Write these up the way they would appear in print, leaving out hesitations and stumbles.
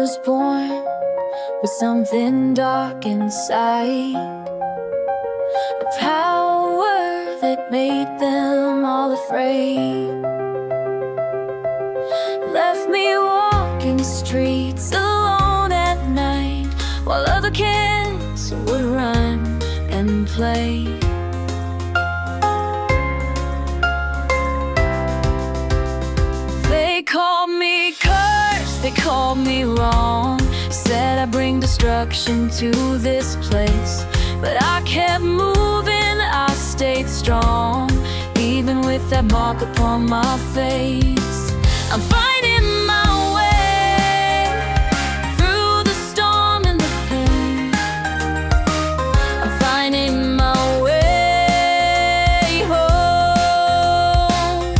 was born with something dark inside, a power that made them all afraid. Left me walking the streets alone at night, while other kids would run and play. They called me cursed, they called me wrong, said I bring destruction to this place. But I kept moving, I stayed strong, even with that mark upon my face. I'm finding my way through the storm and the pain. I'm finding my way home.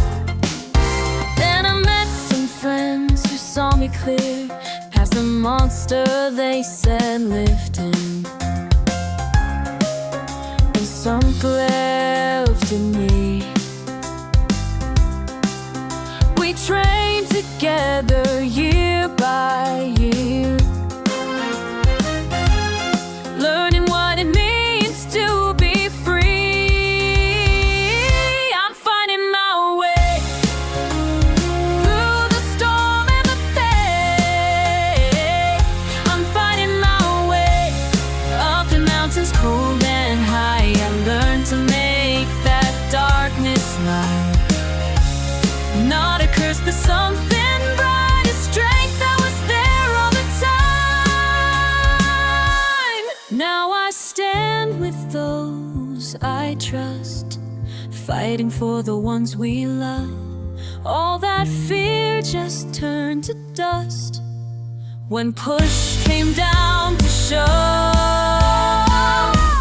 Then I met some friends who saw me clear, past the monster they said lived in, and sunk left in me. We trained together year by year, learning what it means to be free. I'm finding my way through the storm and the pain. I'm finding my way up the mountains cold and high. I learned to make that darkness light, not a curse but something bright, a strength that was there all the time. Now I stand with those I trust, fighting for the ones we love. All that fear just turned to dust when push came down to shove.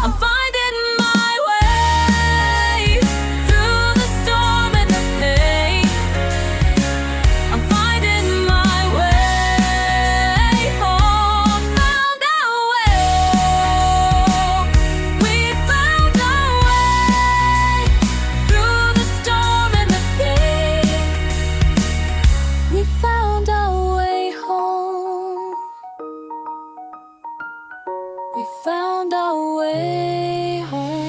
I'm finding my way through the storm and the pain. I'm finding my way home. Found our way. We found our way through the storm and the pain. We found our way home. We found our way home.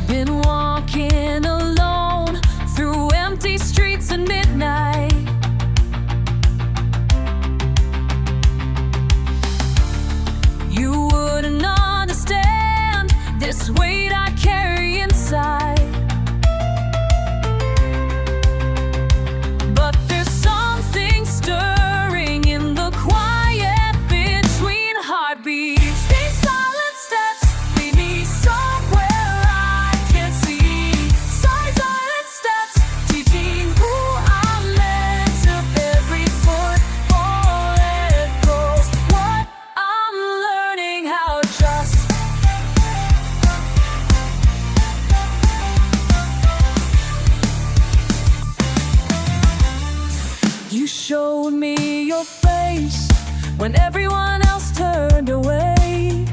Been walking alone through empty streets at midnight. You wouldn't understand this weight I carry inside. But there's something stirring in the quiet between heartbeats. These silent steps lead me somewhere I can't see. Silent steps teaching who I'm meant to. Every footfall echoes what I'm learning how to trust. You showed me your face when everyone else turned away.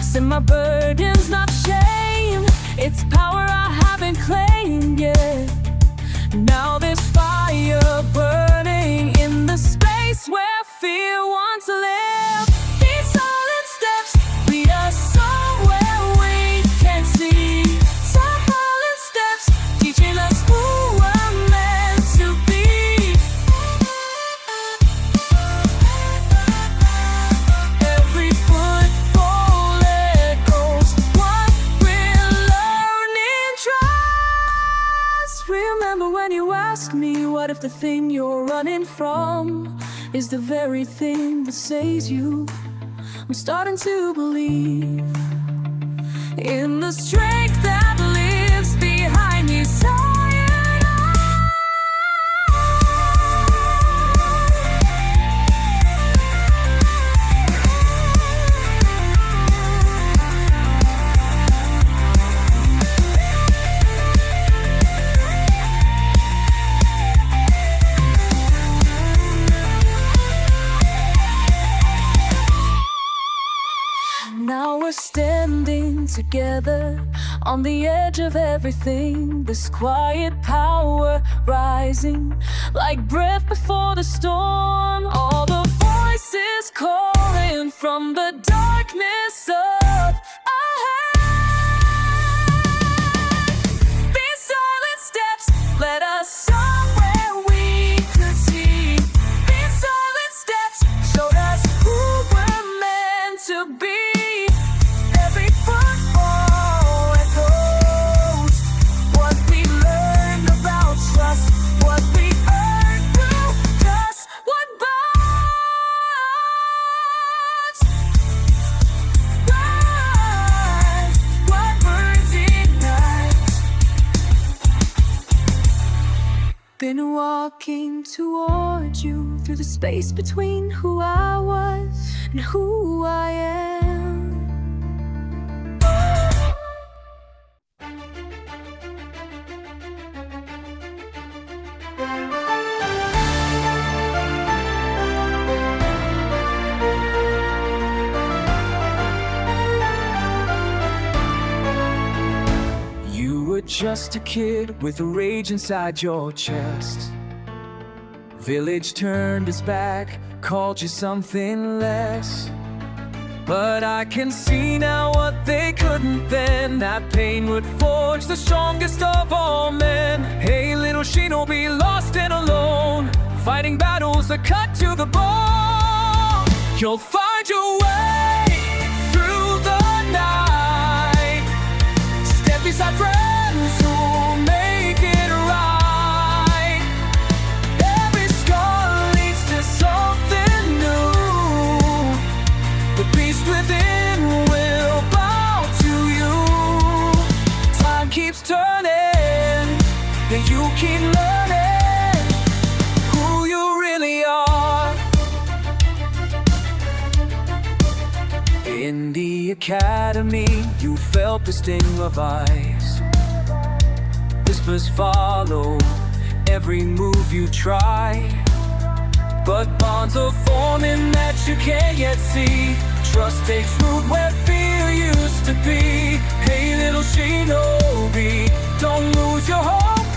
Said my burden's not shame, it's power I haven't claimed yet. Now there's fire burning in the space where fear once lived. These silent steps lead us somewhere we can't see. Silent steps teaching us who we're meant to be. Every footfall echoes what we're learning. Trust. Remember when you ask me, what if the thing you're running from is the very thing that saves you? I'm starting to believe in the strength that lives behind these tired eyes. Now we're standing together on the edge of everything. This quiet power rising like breath before the storm. All the voices calling from the darkness up ahead. These silent steps led us somewhere we could see. These silent steps showed us who we're meant to be. Been walking toward you through the space between who I was and who I am. Just a kid with a rage inside your chest. Village turned its back, called you something less. But I can see now what they couldn't then. That pain would forge the strongest of all men. Hey, little Shino, be lost and alone, fighting battles that cut to the bone. You'll find your way through the night. Step beside friends who'll make it right. Every scar leads to something new. The beast within will bow to you. Time keeps turning, and you keep learning who you really are. In the academy, you felt the sting of ice. Whispers follow every move you try, but bonds are forming that you can't yet see. Trust takes root where fear used to be. Hey, little shinobi, don't lose your hope.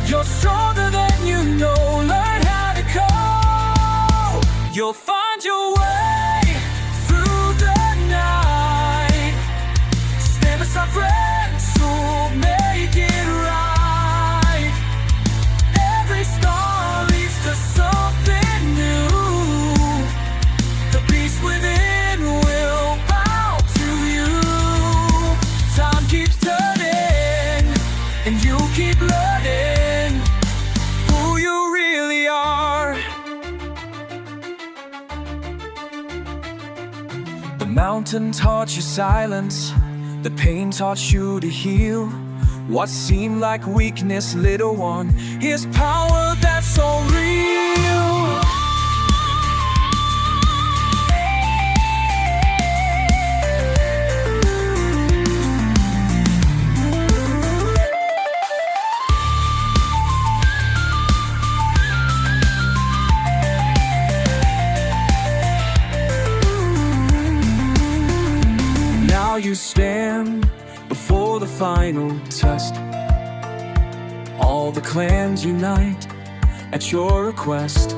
You're stronger than you know. Learn how to cope. You'll find your way through the night. Stand beside friends who'll make it right. Every star leads to something new. The beast within will bow to you. Time keeps turning, and you keep learning who you really are. The mountain taught you silence, the pain taught you to heal. What seemed like weakness, little one, is power that's so real. Now you stand before the final test. All the clans unite at your request.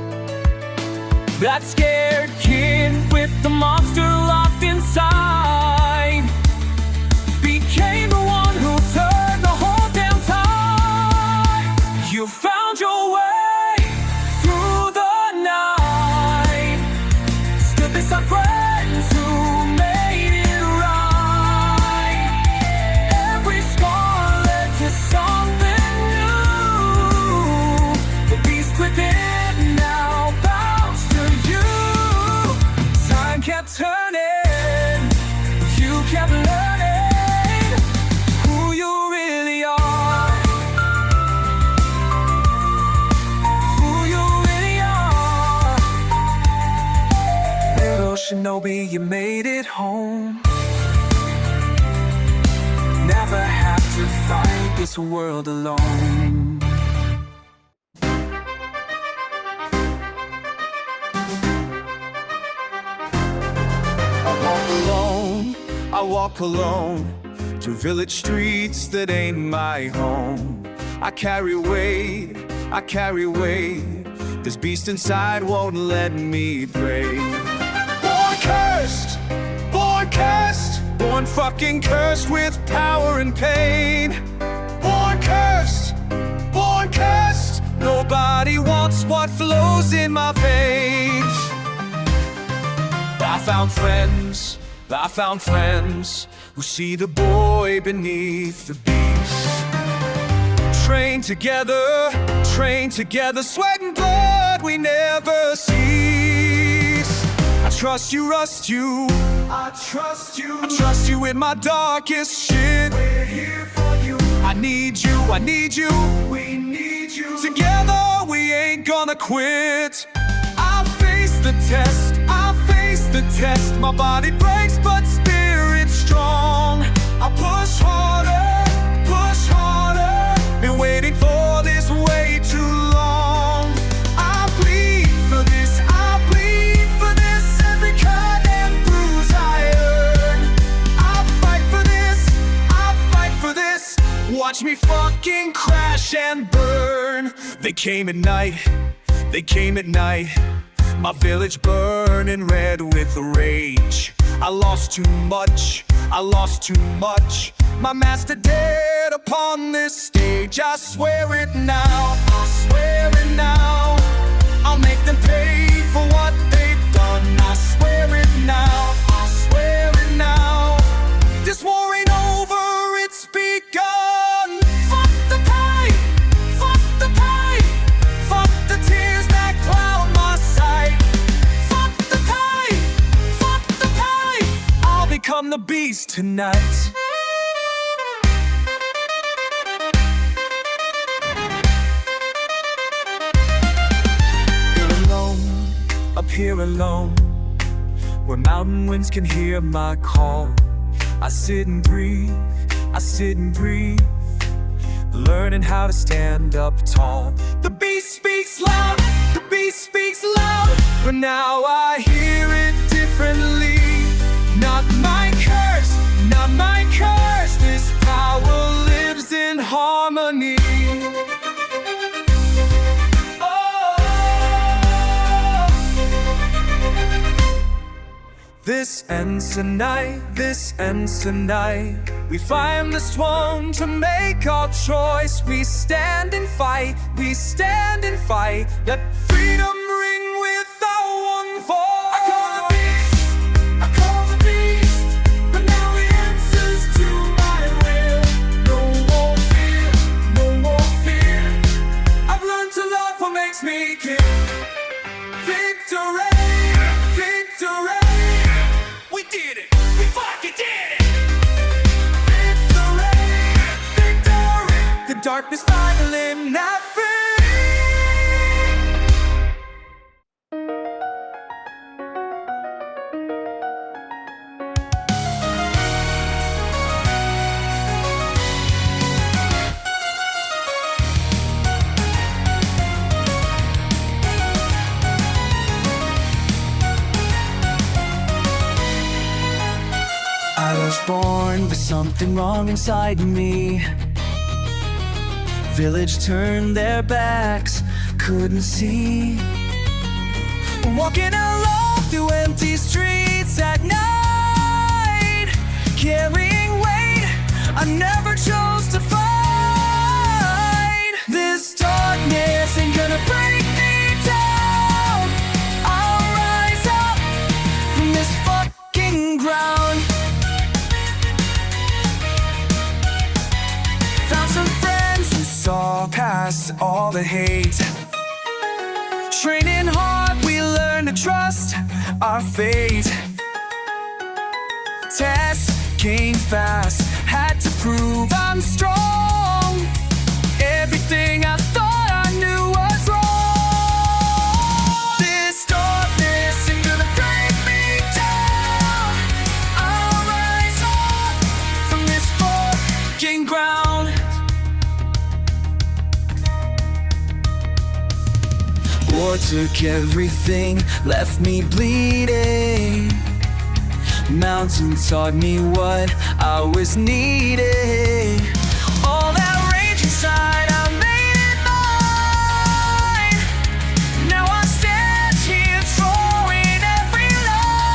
That scared kid with the monster locked inside became the one who turned the whole damn tide. You found your way through the night. Stood beside friends who made it right. Every scar led to something new. Shinobi, you made it home. Never have to fight this world alone. I walk alone through village streets that ain't my home. I carry weight, this beast inside won't let me break. Born fucking cursed with power and pain. Born cursed, nobody wants what flows in my veins. I found friends who see the boy beneath the beast. Trained together, sweat and blood, we never cease. I trust you with my darkest shit. We're here for you. I need you, we need you. Together we ain't gonna quit. I face the test, my body breaks but spirit's strong. I push harder, been waiting for this way too long. I bleed for this, every cut and bruise I earn. I fight for this, watch me fucking crash and burn. They came at night, my village burning red with rage. I lost too much, my master dead upon this stage. I swear it now, I'll make them pay for what they've done. I swear it now, this war ain't over, it's begun. Fuck the pain, fuck the tears that cloud my sight. Fuck the pain, I'll become the beast tonight. Here alone, where mountain winds can hear my call. I sit and breathe, learning how to stand up tall. The beast speaks loud, but now I hear it differently. Not my curse, this power lives in harmony. This ends tonight, we find the strong to make our choice. We stand and fight, let freedom ring with our one voice. I call the beast, but now the answer's to my will. No more fear, I've learned to love what makes me king. Victory, we did it, we fucking did it. Victory, the darkness finally not free. I was born with something wrong inside me. Village turned their backs, couldn't see. Walking alone through empty streets at night, carrying weight I never chose to fight. This darkness ain't gonna break me down. I'll rise up from this fucking ground. Saw past all the hate. Training hard, we learn to trust our fate. Tests came fast, had to prove I'm strong. Everything I thought I knew was wrong. This darkness ain't gonna break me down. took everything, left me bleeding. Mountain taught me what I was needed. All that rage inside, I made it mine. Now I stand here throwing every line.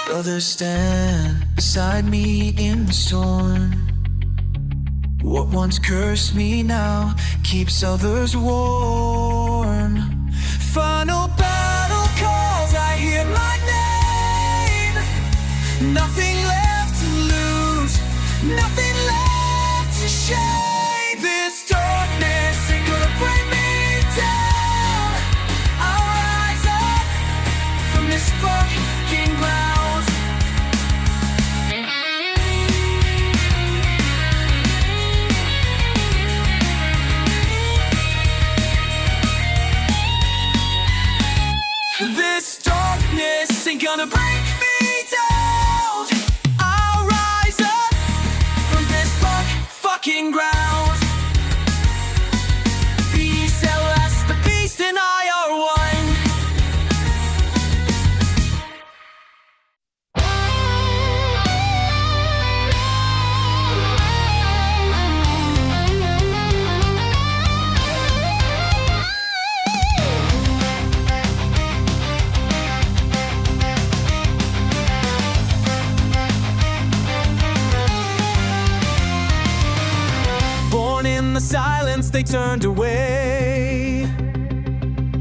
Brothers stand beside me in the storm. What once cursed me now keeps others warm. Final battle calls, I hear my name. Nothing left to lose, nothing left to shame. This darkness ain't gonna bring me down. I'll rise up from this fucking ground. This darkness ain't gonna break me down. I'll rise up from this fucking ground. Be Solace, the beast and I are one. In the silence they turned away,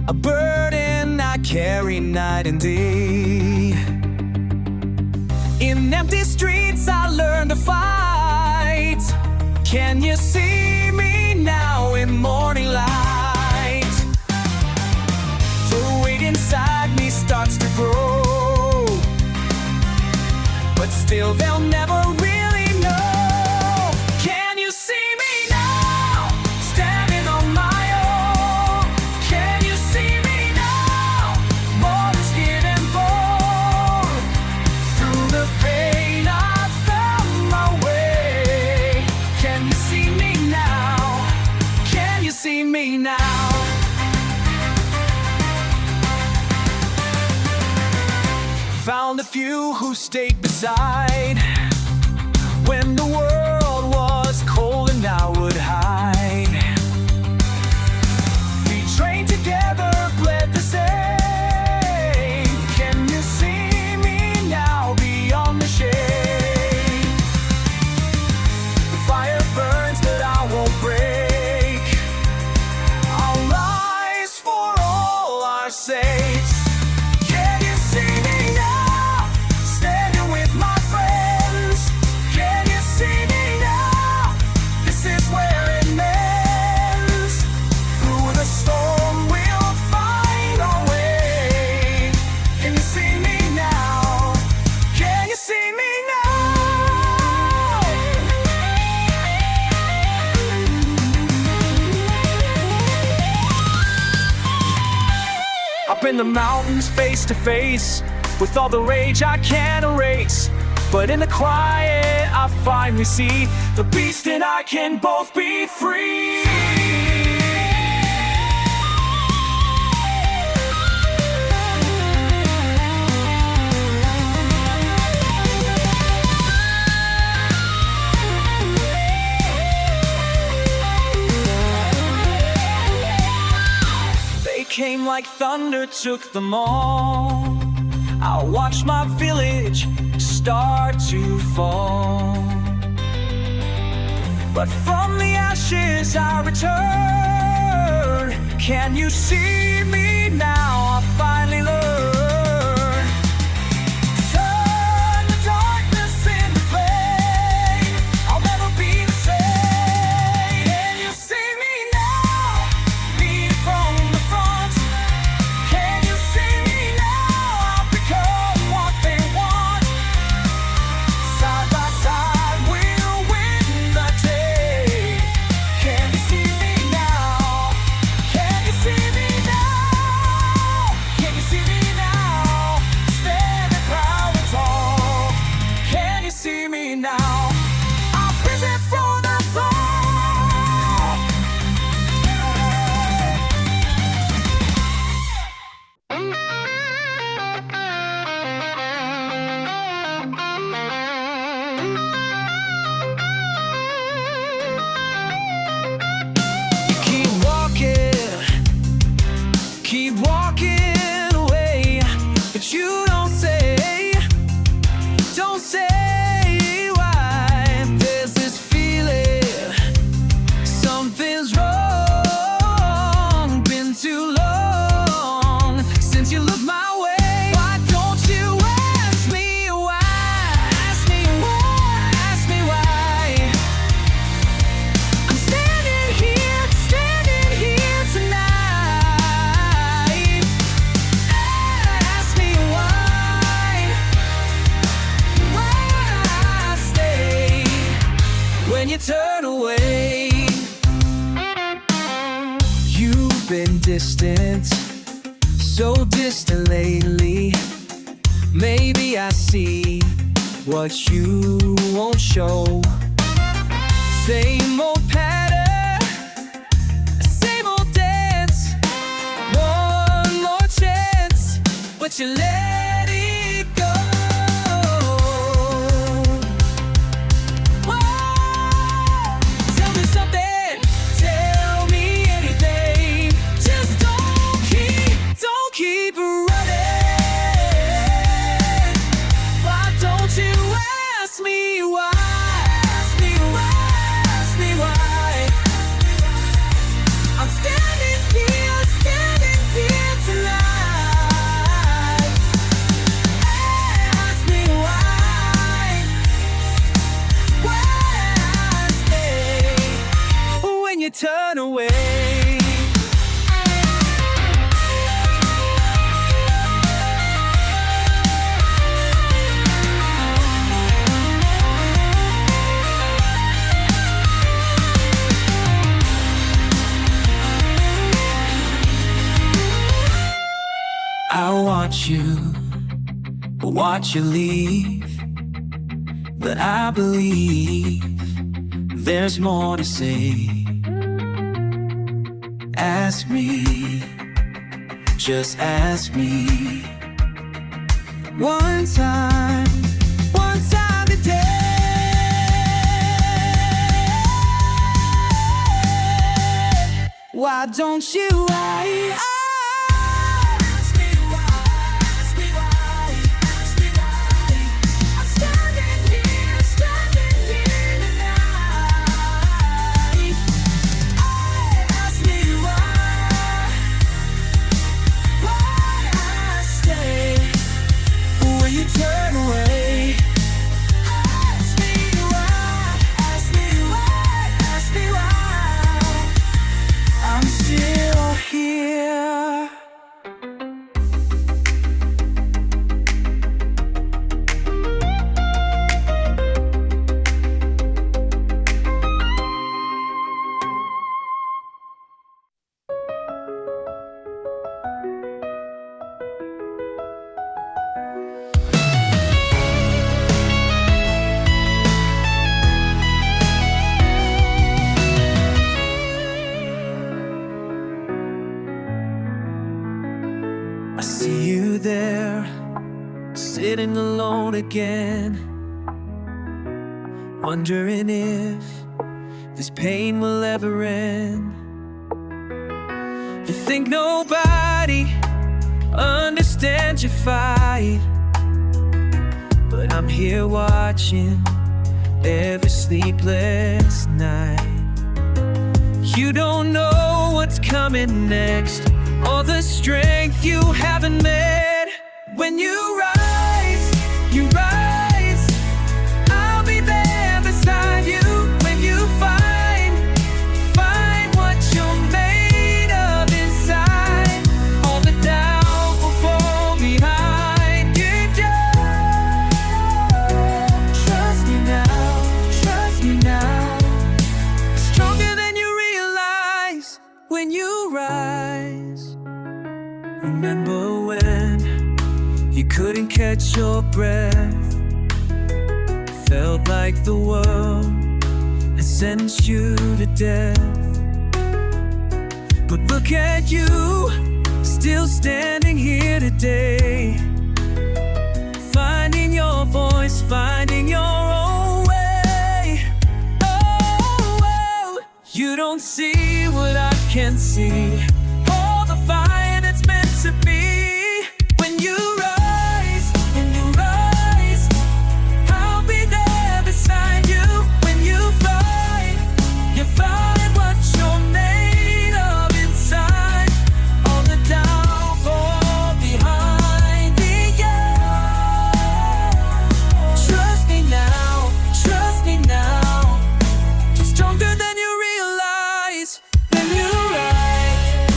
a burden I carry night and day. In empty streets I learned to fight. Can you see me now in morning light? The weight inside me starts to grow, but still they'll never really know. Can you see me? Found a few who stayed beside when the world was cold and I would hide. We trained together, bled the same. Can you see me now beyond the shade? The fire burns but I won't break. I'll rise for all our sakes. Up in the mountains face to face with all the rage I can't erase. But in the quiet I finally see the beast and I can both be free. Came like thunder, took them all. I watched my village start to fall. But from the ashes I return. Can you see me now? I finally learned. Turn the darkness into flame. I'll never be the same. Can you see me now? Lead from the front. Can you see me now? I've become what they want. Side by side we'll win the day. Can you see me now? Can you see me now? Can you see me you turn away. You've been distant, so distant lately. Maybe I see what you won't show. Same old pattern, same old dance. One more chance, but you let it go. Whoa, tell me something, tell me anything. Just don't keep running. Why don't you ask me why? I'm standing here tonight. Ask me why I stay when you turn away. I watch you leave, but I believe there's more to say. Ask me, just ask me one time today. Why don't you turn away? Ask me why I'm still here. I see you there, sitting alone again, wondering if this pain will ever end. You think nobody understands your fight, but I'm here watching every sleepless night. You don't know what's coming next, or the strength you haven't met. When you rise, I'll be there beside you. When you find what you're made of inside, all the doubt will fall behind you. Trust me now, stronger than you realize. When you rise, remember when you couldn't catch your breath, felt like the world had sentenced you to death. But look at you, still standing here today, finding your voice, finding your own way. Oh, you don't see what I can see, all the fire that's meant to be. When you rise, I'll be there beside you. When you find what you're made of inside, all the doubt fall behind me. Trust me now, stronger than you realize. When you rise,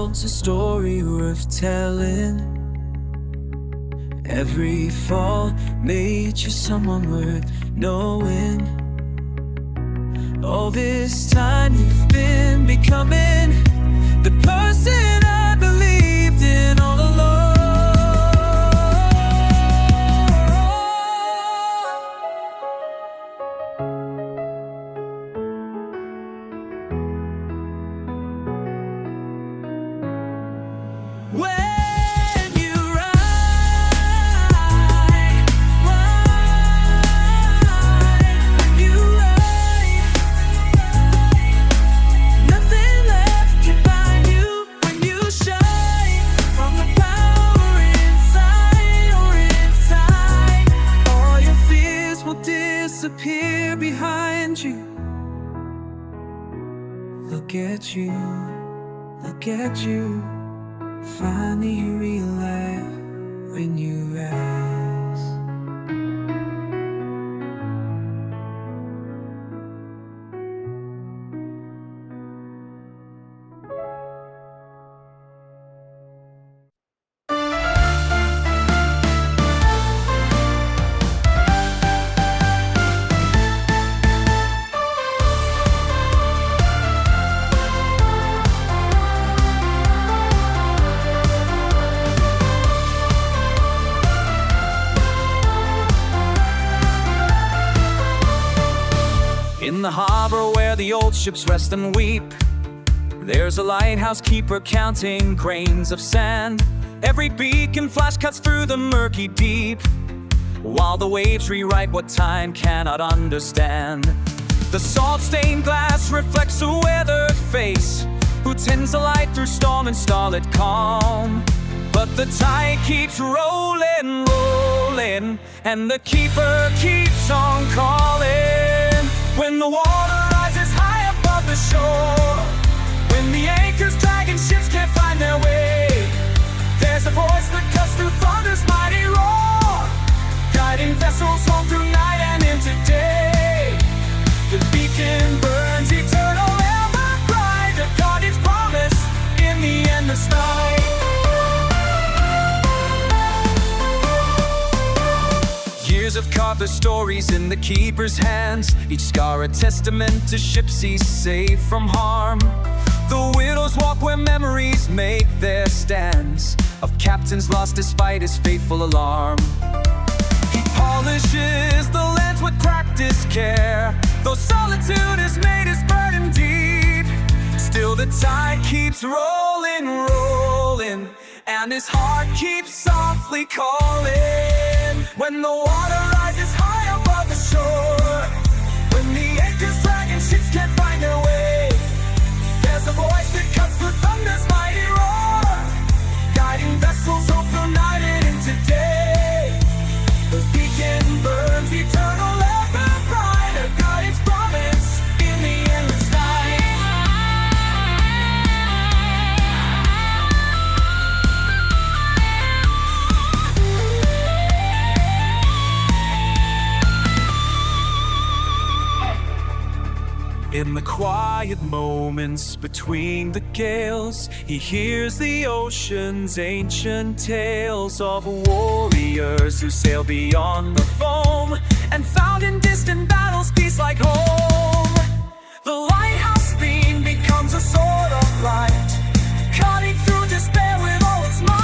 holds a story worth telling. Every fall made you someone worth knowing. All this time you've been becoming the person I believed in all along. When you ride, you ride, nothing left can bind you when you shine from the power inside or inside. All your fears will disappear behind you. Look at you, look at you. Finally you realize when you rise. In the harbor where the old ships rest and weep, there's a lighthouse keeper counting grains of sand. Every beacon flash cuts through the murky deep, while the waves rewrite what time cannot understand. The salt-stained glass reflects a weathered face, who tends the light through storm and starlit calm. But the tide keeps rolling, rolling, and the keeper keeps on calling. When the water rises high above the shore, when the anchors drag and ships can't find their way, there's a voice that cuts through thunder's mighty roar, guiding vessels home through night and into day. The beacon burns eternal, ever bright, the guardian's promise in the endless night. Years have carved their stories in the keeper's hands, each scar a testament to ships he's safe from harm. The widows walk where memories make their stands, of captains lost despite his faithful alarm. He polishes the lens with practiced care, though solitude has made his burden deep. Still the tide keeps rolling, rolling, and his heart keeps softly calling. When the water rises high above the shore, when the anchors drag and ships can't find their way, there's a voice that cuts through thunder's mighty roar, guiding vessels home through night and into day. The beacon burns eternal, ever bright, a guardian's promise in the endless night. In the quiet moments between the gales, he hears the ocean's ancient tales of warriors who sail beyond the foam and found in distant battles peace like home. The lighthouse beam becomes a sword of light, cutting through despair with all its might.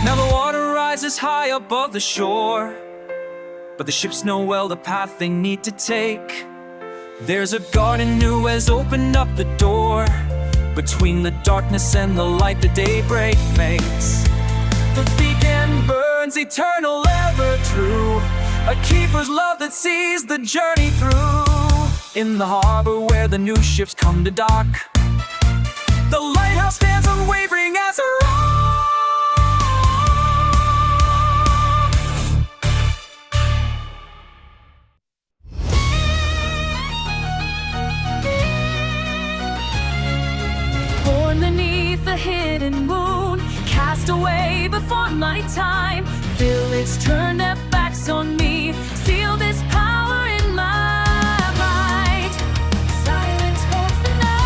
Now the water rises high above the shore, but the ships know well the path they need to take. There's a garden who has opened up the door, between the darkness and the light the daybreak makes. The beacon burns eternal, ever true, a keeper's love that sees the journey through. In the harbor where the new ships come to dock, the lighthouse stands unwavering as a rock. passed away before my time. Village turned their backs on me, seal this power in my mind. Silence holds the night.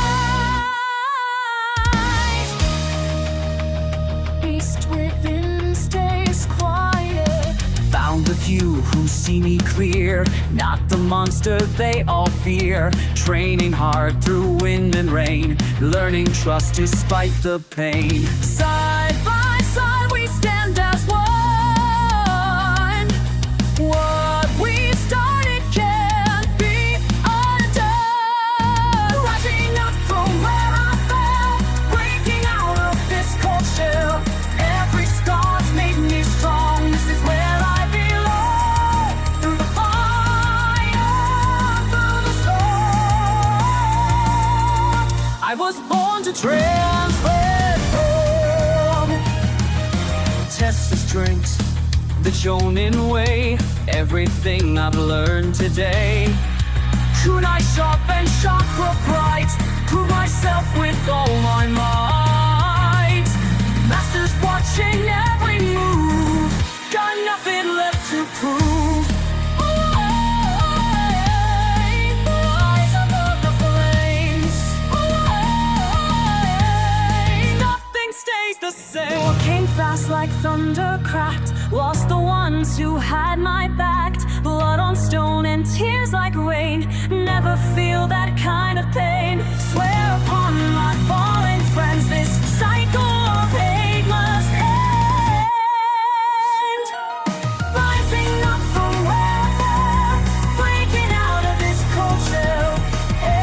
Beast within stays quiet. Found the few who see me clear, not the monster they all fear. Training hard through wind and rain, learning trust despite the pain. Side by side we stand as one. What we started can't be undone. Rising up from where I fell, breaking out of this cold shell. Every scar's made me strong. This is where I belong. Through the fire, through the storm, I was born to transform. Test the strengths that shown in way, everything I've learned today. Kunai sharp and chakra bright, prove myself with all my might. Masters watching every move, got nothing left to prove. Rise above the flames. Nothing stays the same. War came fast like thunder cracked, lost the ones who had my back. Blood on stone and tears like rain, never feel that kind of pain. Swear upon my fallen friends, this cycle of hate must end. Rising up from where I fell, breaking out of this cold shell.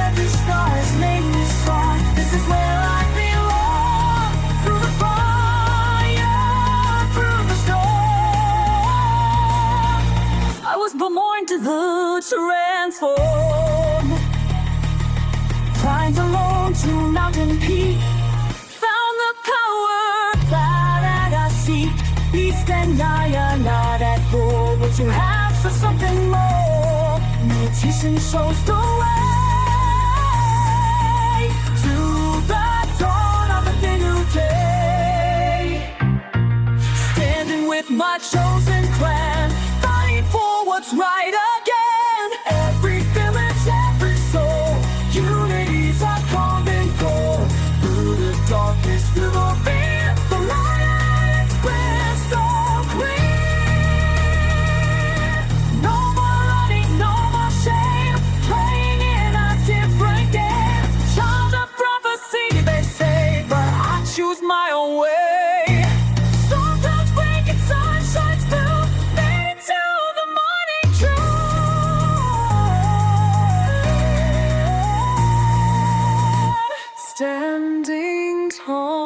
Every scar has made me strong. This is where I belong. Through the fire, through the storm, I was born to the transform. Climbed alone to mountain peak, found the power that I seek. Beast and I are not at war, but you have for something more. Meditation shows the way to the dawn of a new day. Standing with my chosen clan, fighting for what's right again. Every village, every soul, unity's our common goal. Through the darkness, through the fear, the light crystal clear. No more running, no more shame, playing in a different game. Child of prophecy, they say, but I choose my own way. Storm clouds break and sun shines through, made it to the morning truth. Standing tall.